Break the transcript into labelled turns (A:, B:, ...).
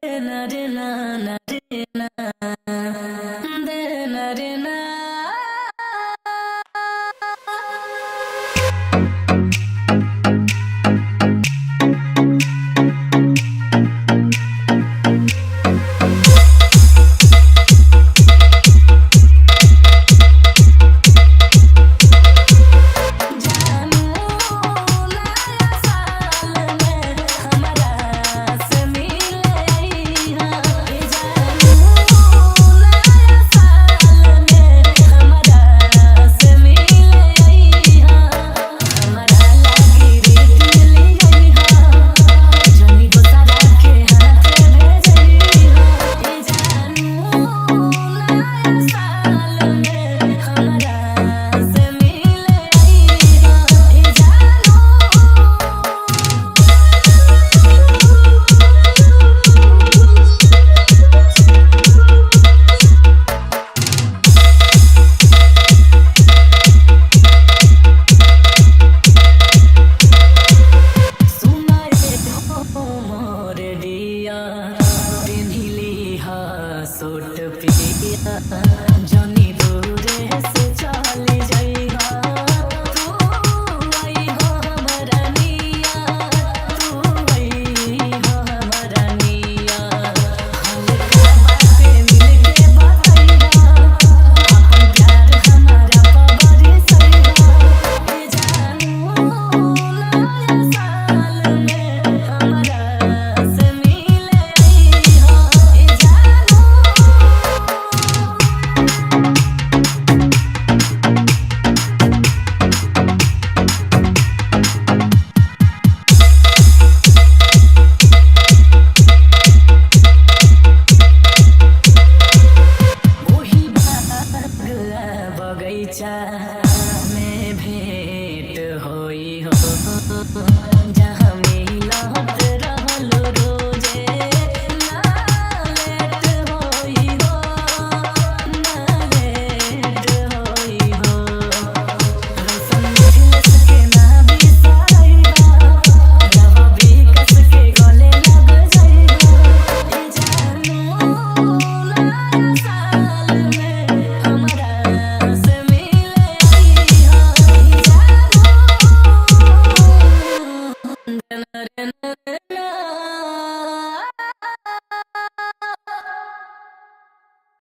A: na de na na de na de na de na सोट पिया जनी दूरे से चले जाइहा तू आई हो हमरा निया तू आई हो हमरा निया हल्का बाते मिलके बताइहा अपन प्यार हमारा पवरे सइहा ए जानू नया साल में हमरा से मिले आइहा ए जानू बगैचा में भेंट होई हो जहाँ मिला